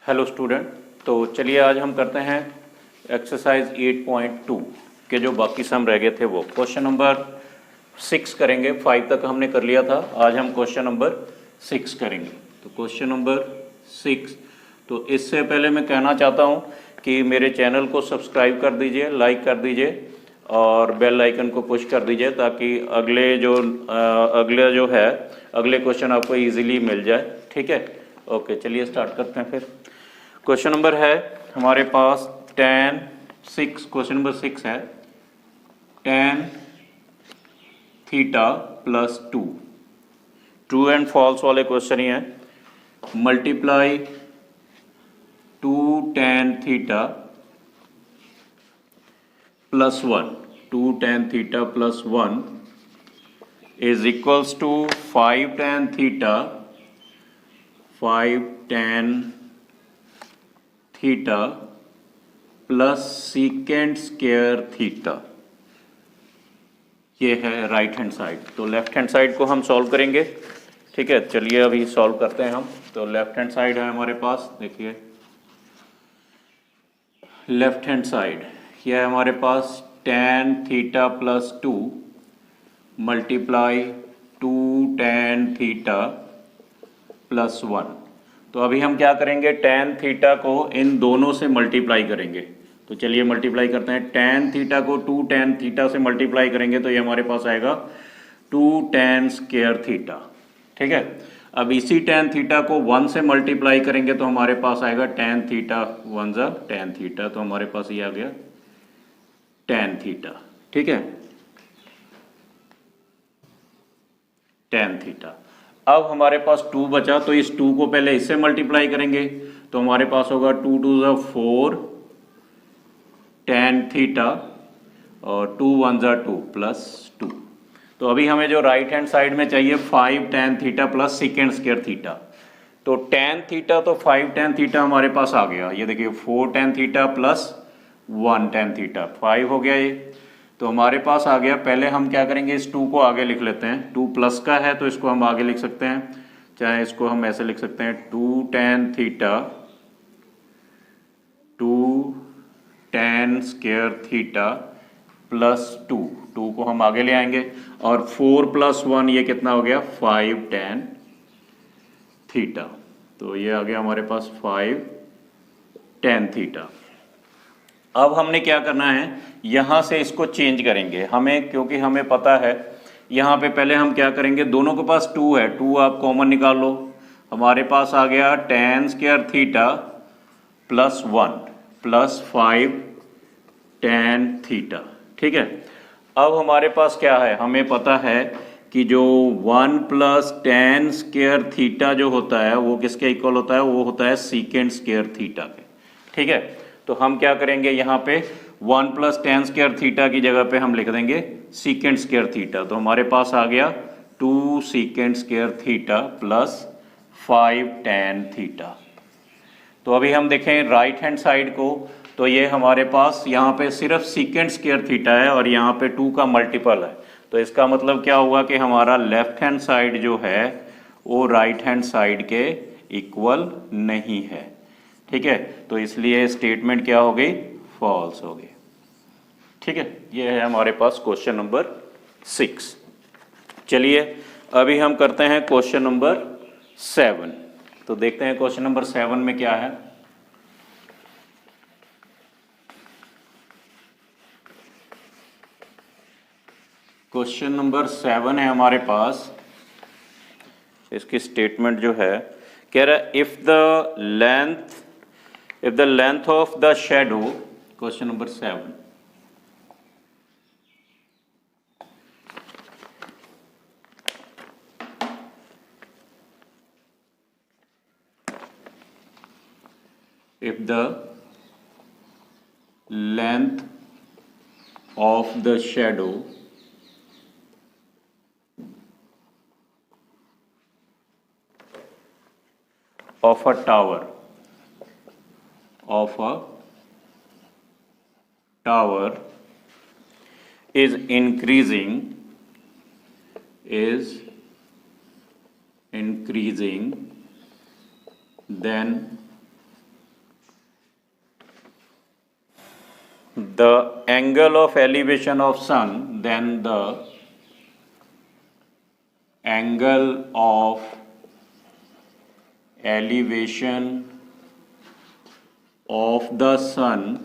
Hello student. तो चलिए आज हम करते हैं एक्सरसाइज 8.2 के जो बाकी सम रह गए थे वो क्वेश्चन नंबर 6 करेंगे। 5 तक हमने कर लिया था, आज हम क्वेश्चन नंबर 6 करेंगे। तो क्वेश्चन नंबर 6, तो इससे पहले मैं कहना चाहता हूँ कि मेरे चैनल को सब्सक्राइब कर दीजिए, लाइक कर दीजिए और बेल आइकन को पुश कर दीजिए ताकि अगले क्वेश्चन आपको इजीली मिल जाए। ठीक है, ओके चलिए स्टार्ट करते हैं फिर। क्वेश्चन नंबर है हमारे पास क्वेश्चन नंबर 6 है tan theta plus 2। True and false वाले क्वेश्चन ही है। Multiply 2 tan theta plus 1, 2 tan theta plus 1 is equals to 5 tan theta, 5 tan theta plus secant square theta. ये है राइट हैंड साइड। तो left hand side को हम solve करेंगे। ठीक है, चलिए अभी सॉल्व करते हैं हम। तो लेफ्ट हैंड साइड है हमारे पास, देखिए लेफ्ट हैंड साइड यह है हमारे पास tan theta plus 2 multiply 2 tan theta plus 1। तो अभी हम क्या करेंगे, tan थीटा को इन दोनों से मल्टीप्लाई करेंगे। तो चलिए मल्टीप्लाई करते हैं। tan थीटा को 2 tan थीटा से मल्टीप्लाई करेंगे तो ये हमारे पास आएगा 2 tan स्क्वायर थीटा। ठीक है, अब इसी tan थीटा को 1 से मल्टीप्लाई करेंगे तो हमारे पास आएगा tan थीटा 1 जा tan थीटा, तो हमारे पास ये आ गया tan थीटा। ठीक है, tan थीटा। अब हमारे पास 2 बचा तो इस 2 को पहले इससे मल्टीप्लाई करेंगे तो हमारे पास होगा 2 2 जा 4 tan थीटा और 2 1 जा 2 प्लस 2। तो अभी हमें जो राइट हैंड साइड में चाहिए 5 tan theta plus second square theta. तो tan थीटा तो 5 tan थीटा हमारे पास आ गया। ये देखिए 4 tan theta plus 1 tan theta, 5 हो गया ये। तो हमारे पास आ गया। पहले हम क्या करेंगे, इस 2 को आगे लिख लेते हैं। 2 प्लस का है तो इसको हम आगे लिख सकते हैं, चाहे इसको हम ऐसे लिख सकते हैं 2 tan theta 2 tan square theta plus 2। 2 को हम आगे ले आएंगे और 4 प्लस 1 ये कितना हो गया 5 tan थीटा। तो ये आ गया हमारे पास 5 tan थीटा। अब हमने क्या करना है, यहाँ से इसको चेंज करेंगे हमें, क्योंकि हमें पता है यहाँ पे पहले हम क्या करेंगे, दोनों के पास 2 है, 2 आप कॉमन निकाल लो। हमारे पास आ गया tan square theta plus 1 plus 5 tan theta. ठीक है, अब हमारे पास क्या है, हमें पता है कि जो 1 प्लस tan स्क्वायर थीटा जो होता है वो किसके इक्वल होता है, वो होता है सीकेंड स्क्वायर थीटा के। ठीक है, तो हम क्या करेंगे, यहाँ पे 1 प्लस tan स्क्वायर थीटा की जगह पे हम लिख देंगे सीकेंड स्क्वायर थीटा। तो हमारे पास आ गया 2 सीकेंड square theta plus 5 tan theta. तो अभी हम देखें राइट हैंड साइड को, तो ये हमारे पास यहाँ पे सिर्फ सीकेंड स्क्वायर थीटा है और यहाँ पे 2 का मल्टीपल है। तो इसका मतलब क्या हुआ कि हमारा लेफ्ट हैंड साइड जो है वो राइट हैंड साइड के इक्वल नहीं है। ठीक है, तो इसलिए स्टेटमेंट क्या हो गई, फॉल्स हो गई। ठीक है, ये है हमारे पास क्वेश्चन नंबर 6। चलिए अभी हम करते हैं क्वेश्चन नंबर 7। तो देखते हैं क्वेश्चन नंबर 7 में क्या है। क्वेश्चन नंबर 7 है हमारे पास, इसकी स्टेटमेंट जो है कह रहा है if the length of the shadow, question number 7, if the length of the shadow of a tower is increasing, then the angle of elevation of sun, then the angle of elevation of the sun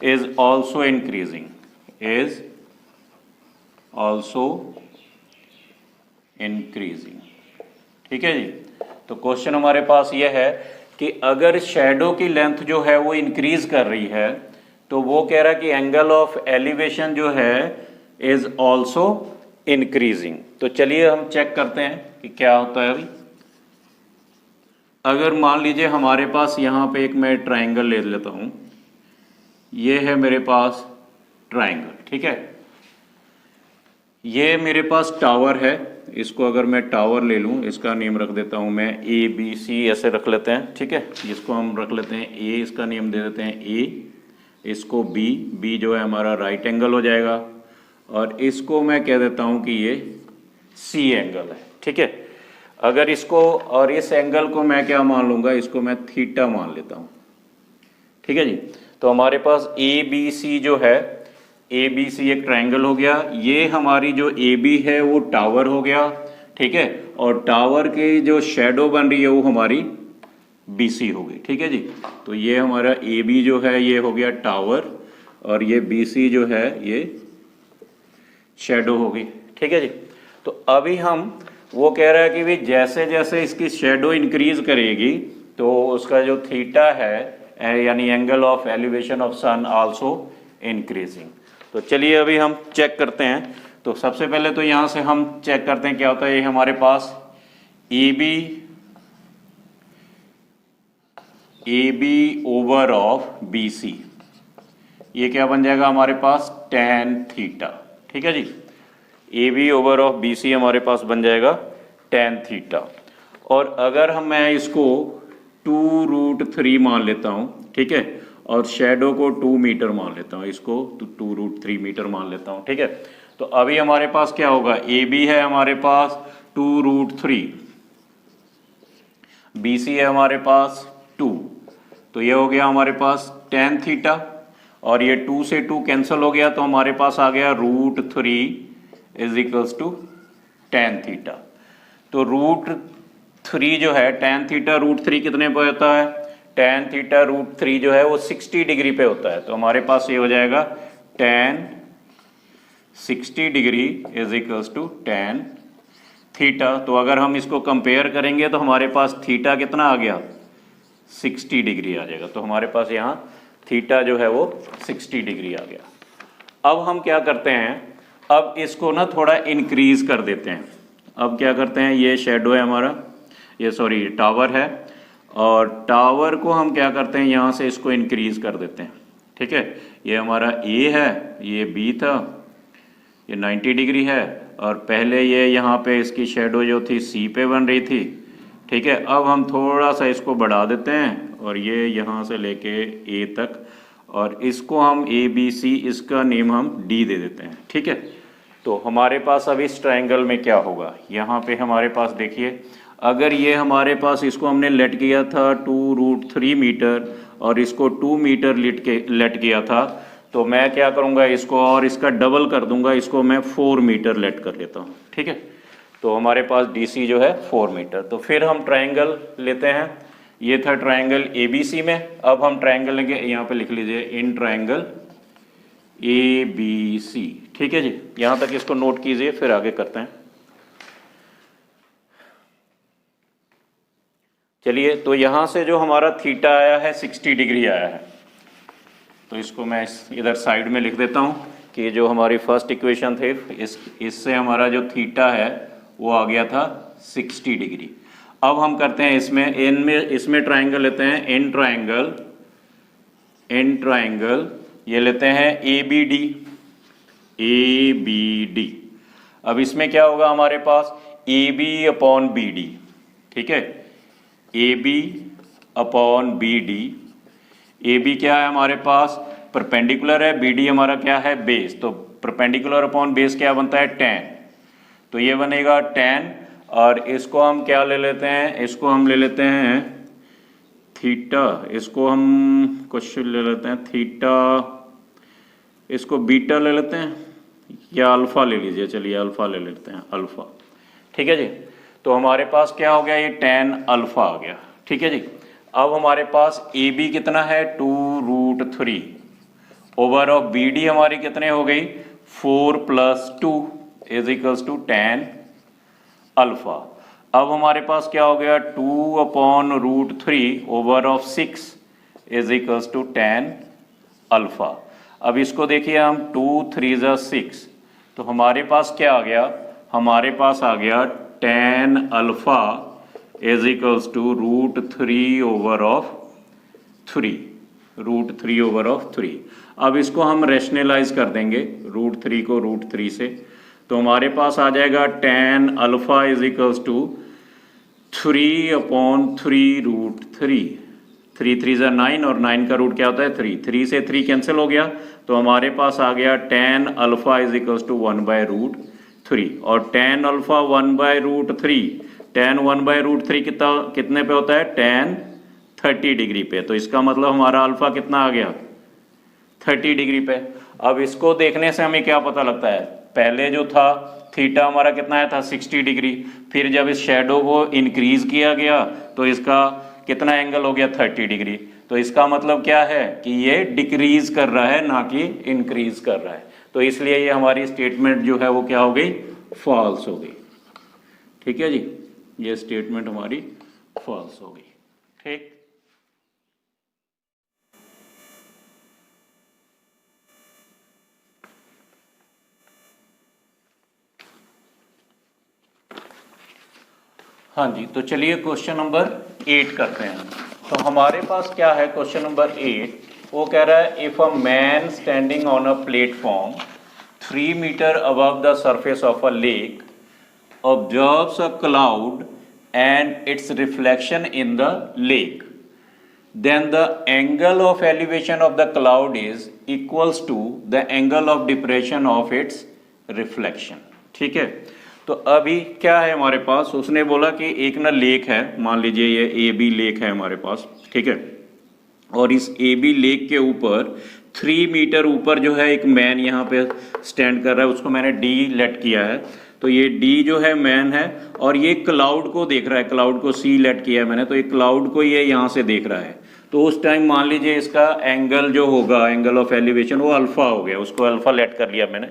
is also increasing, ठीक है जी। तो question हमारे पास ये है कि अगर shadow की length जो है वो इंक्रीज कर रही है तो वो कह रहा है कि एंगल ऑफ एलिवेशन जो है इज ऑल्सो इंक्रीजिंग। तो चलिए हम चेक करते हैं कि क्या होता है। अभी अगर मान लीजिए हमारे पास यहाँ पे एक मैं ट्राइंगल ले लेता हूँ, ये है मेरे पास ट्राइंगल, ठीक है। ये मेरे पास टावर है, इसको अगर मैं टावर ले लूँ, इसका नेम रख देता हूँ मैं ABC, ऐसे रख लेते हैं, ठीक है। इसको हम रख लेते हैं A, इसका नेम दे देते हैं A, इसको B जो है हमारा राइट एंगल हो जाएगा, और इसको मैं कह देता हूँ कि ये C एंगल है, ठीक है। अगर इसको और इस एंगल को मैं क्या मान लूँगा, इसको मैं थीटा मान लेता हूँ, ठीक है जी। तो हमारे पास ABC जो है, ABC एक ट्रायंगल हो गया, ये हमारी जो AB है वो टावर हो गया, ठीक है। और टावर की जो शेडो बन रही है वो हमारी BC हो गई, ठीक है जी। तो ये हमारा AB जो है ये हो गया टावर, और ये BC जो है ये शेडो हो गई, ठीक है जी। तो अभी हम वो कह रहा है कि भी जैसे जैसे इसकी शेडो इंक्रीज करेगी तो उसका जो थीटा है यानी angle of elevation of sun also increasing. तो चलिए अभी हम चेक करते हैं। तो सबसे पहले तो यहाँ से हम चेक करते हैं क्या होता है। ये हमारे पास AB ओवर ऑफ BC, ये क्या बन जाएगा हमारे पास tan थीटा, ठीक है जी। AB ओवर ऑफ BC हमारे पास बन जाएगा tan थीटा। और अगर मैं इसको 2√3 मान लेता हूँ, ठीक है, और शेडो को 2 मीटर मान लेता हूँ, इसको 2√3 मीटर मान लेता हूँ, ठीक है। तो अभी हमारे पास क्या होगा, AB है हमारे पास 2√3, BC है हमारे पास 2, तो ये हो गया हमारे पास tan थीटा, और ये 2 से 2 कैंसिल हो गया, तो हमारे पास आ गया √3 is equals to tan theta. तो √3 जो है tan थीटा √3 कितने पे होता है, tan थीटा √3 जो है वो 60 डिग्री पे होता है। तो हमारे पास ये हो जाएगा tan 60 degree is equals to tan theta. तो अगर हम इसको कंपेयर करेंगे तो हमारे पास थीटा कितना आ गया, 60 डिग्री आ जाएगा। तो हमारे पास यहाँ थीटा जो है वो 60 डिग्री आ गया। अब हम क्या करते हैं, अब इसको ना थोड़ा इंक्रीज कर देते हैं। अब क्या करते हैं, ये शेडो है हमारा, ये सॉरी टावर है, और टावर को हम क्या करते हैं यहाँ से इसको इंक्रीज कर देते हैं, ठीक है। ये हमारा A है, ये B था, ये 90 डिग्री है, और पहले ये यहाँ पे इसकी शेडो जो थी C पे बन रही थी, ठीक है। अब हम थोड़ा सा इसको बढ़ा देते हैं और ये यहाँ से लेके A तक, और इसको हम ABC, इसका नेम हम D दे देते हैं, ठीक है। तो हमारे पास अब इस ट्रायंगल में क्या होगा, यहाँ पे हमारे पास देखिए, अगर ये हमारे पास इसको हमने लेट किया था 2√3 मीटर और इसको 2 मीटर लेट किया था, तो मैं क्या करूँगा, इसको और इसका डबल कर दूंगा, इसको मैं 4 मीटर लेट कर लेता हूँ, ठीक है। तो हमारे पास DC जो है 4 मीटर। तो फिर हम ट्रायंगल लेते हैं, ये था ट्रायंगल ABC में। अब हम ट्रायंगल लेंगे, यहाँ पे लिख लीजिए इन ट्रायंगल ABC, ठीक है जी। यहाँ तक इसको नोट कीजिए, फिर आगे करते हैं। चलिए, तो यहाँ से जो हमारा थीटा आया है 60 डिग्री आया है, तो इसको मैं इधर साइड में लिख देता हूँ कि जो हमारी फर्स्ट इक्वेशन थे इससे हमारा जो थीटा है वो आ गया था 60 डिग्री। अब हम करते हैं इसमें ट्रायंगल लेते हैं, इन ट्रायंगल ये लेते हैं ABD। अब इसमें क्या होगा हमारे पास, AB/BD, ठीक है, AB/BD। AB क्या है हमारे पास, परपेंडिकुलर है, BD हमारा क्या है, बेस। तो परपेंडिकुलर अपॉन बेस क्या बनता है, tan। तो ये बनेगा tan, और इसको हम क्या ले लेते हैं, इसको हम ले लेते हैं थीटा, इसको हम कुछ ले लेते हैं थीटा, इसको बीटा ले लेते हैं या अल्फ़ा ले लीजिए, चलिए अल्फ़ा ले लेते हैं, अल्फ़ा। ठीक है जी। तो हमारे पास क्या हो गया, ये tan अल्फ़ा आ गया। ठीक है जी। अब हमारे पास ए बी कितना है 2√3 ओवर ऑफ बी डी हमारी कितने हो गई 4 + 2 = tan अल्फ़ा। अब हमारे पास क्या हो गया 2/√3 ओवर ऑफ 6 = tan अल्फ़ा। अब इसको देखिए हम 2 3 = 6, तो हमारे पास क्या आ गया, हमारे पास आ गया tan alpha =√3 over of 3, √3 over of 3। अब इसको हम रेशनलाइज कर देंगे √3 को √3 से, तो हमारे पास आ जाएगा tan अल्फ़ा = 3/3√3। 3 3 = 9 और 9 का रूट क्या होता है 3, 3 से 3 कैंसिल हो गया, तो हमारे पास आ गया tan अल्फ़ा = 1/√3 और tan अल्फ़ा 1/√3, tan 1/√3 कितने पे होता है tan 30 डिग्री पे, तो इसका मतलब हमारा अल्फ़ा कितना आ गया 30 डिग्री पे। अब इसको देखने से हमें क्या पता लगता है, पहले जो था थीटा हमारा कितना आया था 60 डिग्री, फिर जब इस शेडो को इंक्रीज किया गया तो इसका कितना एंगल हो गया 30 डिग्री। तो इसका मतलब क्या है कि ये डिक्रीज कर रहा है ना कि इंक्रीज कर रहा है, तो इसलिए ये हमारी स्टेटमेंट जो है वो क्या हो गई फॉल्स हो गई। ठीक है जी, ये स्टेटमेंट हमारी फॉल्स हो गई। ठीक, हाँ जी, तो चलिए क्वेश्चन नंबर 8 करते हैं। तो हमारे पास क्या है क्वेश्चन नंबर 8, वो कह रहा है if a man standing on a platform 3 metre above the surface of a lake observes a cloud and its reflection in the lake, then the angle of elevation of the cloud is equals to the angle of depression of its reflection। ठीक है, तो अभी क्या है हमारे पास, उसने बोला कि एक ना लेक है, मान लीजिए ये ए बी लेक है हमारे पास। ठीक है, और इस ए बी लेक के ऊपर 3 मीटर ऊपर जो है एक मैन यहाँ पे स्टैंड कर रहा है, उसको मैंने डी लेट किया है। तो ये डी जो है मैन है और ये क्लाउड को देख रहा है, क्लाउड को सी लेट किया है मैंने, तो ये क्लाउड को ये यहाँ से देख रहा है। तो उस टाइम मान लीजिए इसका एंगल जो होगा, एंगल ऑफ एलिवेशन, वो अल्फा हो गया, उसको अल्फा लेट कर लिया मैंने।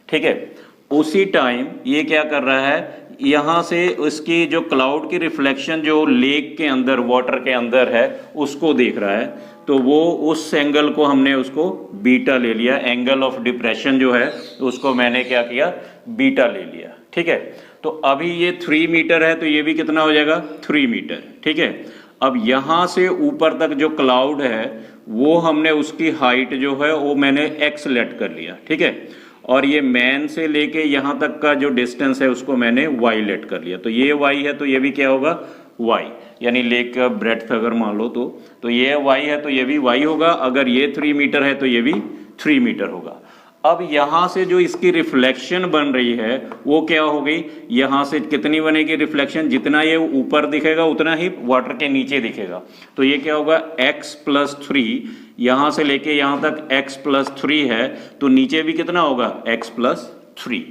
ठीक है, उसी टाइम ये क्या कर रहा है, यहाँ से उसकी जो क्लाउड की रिफ्लेक्शन जो लेक के अंदर, वाटर के अंदर है, उसको देख रहा है। तो वो उस एंगल को हमने उसको बीटा ले लिया, एंगल ऑफ डिप्रेशन जो है उसको मैंने क्या किया बीटा ले लिया। ठीक है, तो अभी ये 3 मीटर है तो ये भी कितना हो जाएगा 3 मीटर। ठीक है, अब यहाँ से ऊपर तक जो क्लाउड है वो हमने उसकी हाइट जो है वो मैंने x लेट कर लिया। ठीक है, और ये मैन से लेके यहाँ तक का जो डिस्टेंस है उसको मैंने y लेट कर लिया। तो ये y है तो ये भी क्या होगा y, यानी लेक का ब्रेड्थ अगर मान लो तो ये y है तो ये भी y होगा, अगर ये 3 मीटर है तो ये भी 3 मीटर होगा। अब यहाँ से जो इसकी रिफ्लेक्शन बन रही है वो क्या हो गई, यहाँ से कितनी बनेगी रिफ्लेक्शन, जितना ये ऊपर दिखेगा उतना ही वाटर के नीचे दिखेगा। तो ये क्या होगा x + 3, यहाँ से लेके यहाँ तक x + 3 है, तो नीचे भी कितना होगा x + 3।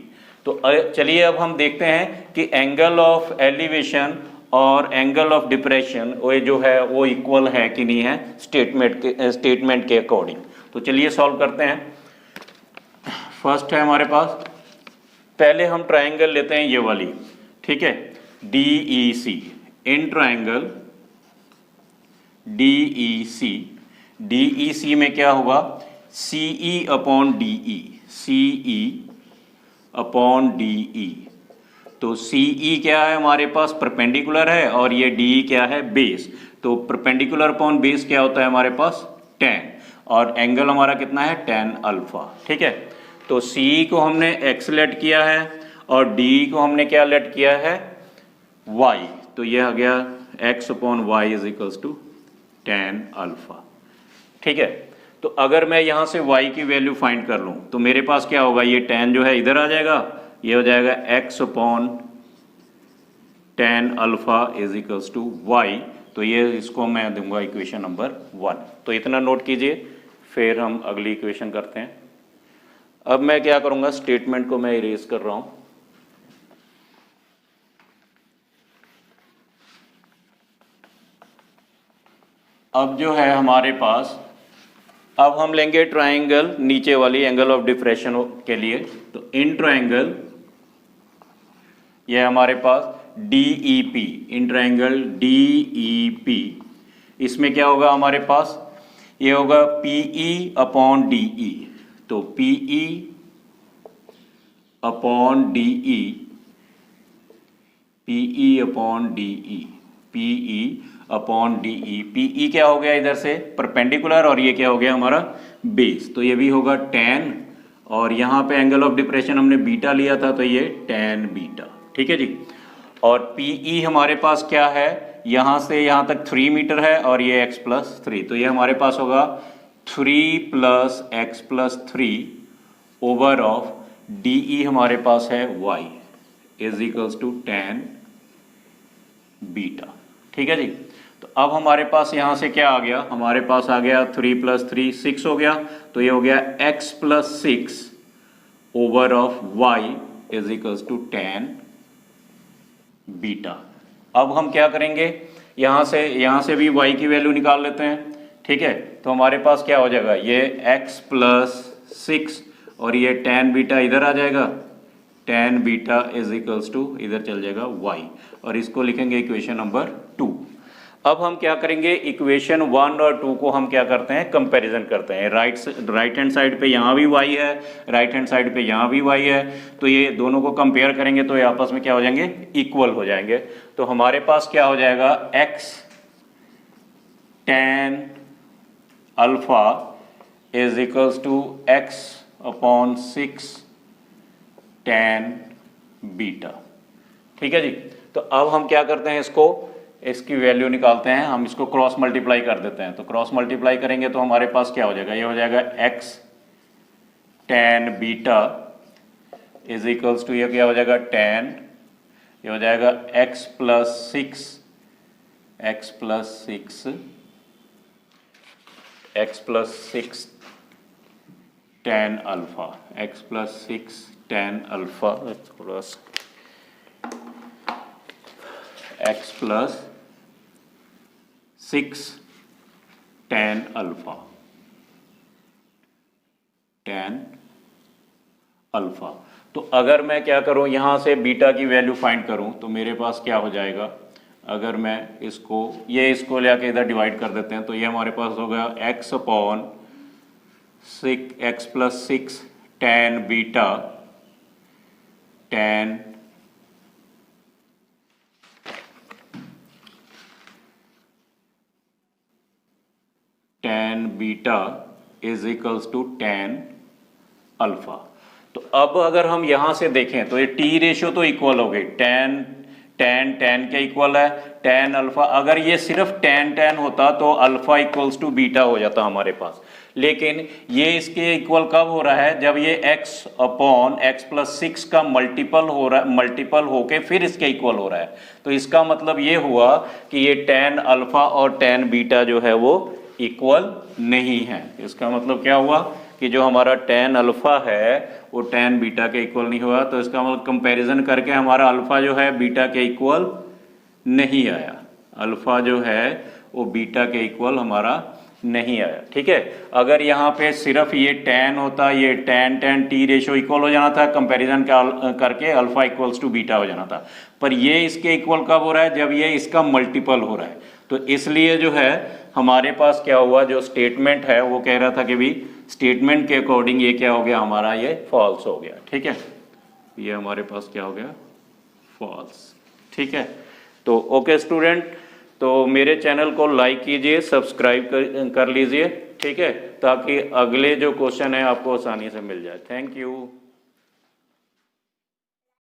तो चलिए अब हम देखते हैं कि एंगल ऑफ एलिवेशन और एंगल ऑफ डिप्रेशन वो जो है वो इक्वल है कि नहीं है स्टेटमेंट के अकॉर्डिंग। तो चलिए सॉल्व करते हैं। फर्स्ट है हमारे पास, पहले हम ट्रायंगल लेते हैं ये वाली। ठीक है, DEC, in triangle DEC, DEC में क्या होगा CE/DE, CE/DE। तो CE क्या है हमारे पास परपेंडिकुलर है और ये DE क्या है बेस। तो परपेंडिकुलर अपॉन बेस क्या होता है हमारे पास tan, और एंगल हमारा कितना है tan अल्फा। ठीक है, तो CE को हमने x लेट किया है और DE को हमने क्या लेट किया है y, तो ये आ गया x/y = tan अल्फा। ठीक है, तो अगर मैं यहाँ से y की वैल्यू फाइंड कर लूँ तो मेरे पास क्या होगा, ये tan जो है इधर आ जाएगा, ये हो जाएगा x/tan अल्फा = y। तो ये इसको मैं दूंगा इक्वेशन नंबर 1। तो इतना नोट कीजिए, फिर हम अगली इक्वेशन करते हैं। अब मैं क्या करूंगा, स्टेटमेंट को मैं इरेज कर रहा हूं। अब जो है हमारे पास, अब हम लेंगे ट्राइंगल नीचे वाली एंगल ऑफ डिप्रेशन के लिए। तो इन ट्राइंगल, ये हमारे पास DEP, इन ट्राइंगल DEP, इसमें क्या होगा हमारे पास, ये होगा PE अपॉन DE। तो PE upon DE, PE upon DE, PE upon DE। PE क्या हो गया इधर से परपेंडिकुलर, और ये क्या हो गया हमारा बेस, तो ये भी होगा tan, और यहाँ पे एंगल ऑफ डिप्रेशन हमने बीटा लिया था, तो ये tan बीटा। ठीक है जी। और PE हमारे पास क्या है, यहाँ से यहाँ तक 3 मीटर है, और ये x प्लस 3, तो ये हमारे पास होगा 3 plus x plus 3 over of DE हमारे पास है y is equals to tan beta. ठीक है जी। तो अब हमारे पास यहाँ से क्या आ गया, हमारे पास आ गया 3 प्लस 3 6 हो गया, तो ये हो गया x plus 6 over of y is equals to tan beta. अब हम क्या करेंगे, यहाँ से भी y की वैल्यू निकाल लेते हैं। ठीक है, तो हमारे पास क्या हो जाएगा, ये x प्लस 6 और ये tan बीटा इधर आ जाएगा, tan beta is equals to इधर चल जाएगा y, और इसको लिखेंगे इक्वेशन नंबर 2। अब हम क्या करेंगे, इक्वेशन 1 और 2 को हम क्या करते हैं, कंपैरिजन करते हैं। राइट हैंड साइड पे यहाँ भी y है, राइट हैंड साइड पे यहाँ भी y है, तो ये दोनों को कंपेयर करेंगे तो ये आपस में क्या हो जाएंगे, इक्वल हो जाएंगे। तो हमारे पास क्या हो जाएगा, x tan alpha is equals to x upon 6 tan beta. ठीक है जी। तो अब हम क्या करते हैं, इसकी वैल्यू निकालते हैं, हम इसको क्रॉस मल्टीप्लाई कर देते हैं। तो क्रॉस मल्टीप्लाई करेंगे तो हमारे पास क्या हो जाएगा, ये हो जाएगा x tan beta is equals to, ये क्या हो जाएगा tan, ये हो जाएगा x plus 6 tan alpha, x plus 6 tan alpha, थोड़ा x प्लस 6 tan अल्फा, तो अगर मैं क्या करूं, यहां से बीटा की वैल्यू फाइंड करूं, तो मेरे पास क्या हो जाएगा, अगर मैं इसको लेके इधर डिवाइड कर देते हैं, तो ये हमारे पास होगा x upon 6 x plus 6 tan beta tan beta is equals to tan alpha. तो अब अगर हम यहां से देखें तो ये टी रेशियो तो इक्वल हो गई, tan के इक्वल है, tan अल्फा, अगर ये सिर्फ tan होता तो अल्फा इक्वल्स टू बीटा हो जाता हमारे पास, लेकिन ये इसके इक्वल कब हो रहा है, जब ये x अपॉन x प्लस 6 का मल्टीपल होके फिर इसके इक्वल हो रहा है। तो इसका मतलब ये हुआ कि ये tan अल्फा और tan बीटा जो है वो इक्वल नहीं है। इसका मतलब क्या हुआ कि जो हमारा tan अल्फा है वो tan बीटा के इक्वल नहीं हुआ, तो इसका मतलब कंपैरिजन करके हमारा अल्फा जो है बीटा के इक्वल नहीं आया, अल्फा जो है वो बीटा के इक्वल हमारा नहीं आया। ठीक है, अगर यहाँ पे सिर्फ ये tan होता, ये tan टी रेशियो इक्वल हो जाना था, कंपैरिजन करके अल्फा इक्वल्स टू बीटा हो जाना था, पर ये इसके इक्वल कब हो रहा है, जब ये इसका मल्टीपल हो रहा है। तो इसलिए जो है हमारे पास क्या हुआ, जो स्टेटमेंट है वो कह रहा था कि भी स्टेटमेंट के अकॉर्डिंग ये क्या हो गया, हमारा ये फॉल्स हो गया। ठीक है, ये हमारे पास क्या हो गया, फॉल्स। ठीक है, तो ओके स्टूडेंट, तो मेरे चैनल को लाइक कीजिए, सब्सक्राइब कर लीजिए। ठीक है, ताकि अगले जो क्वेश्चन है आपको आसानी से मिल जाए। Thank you.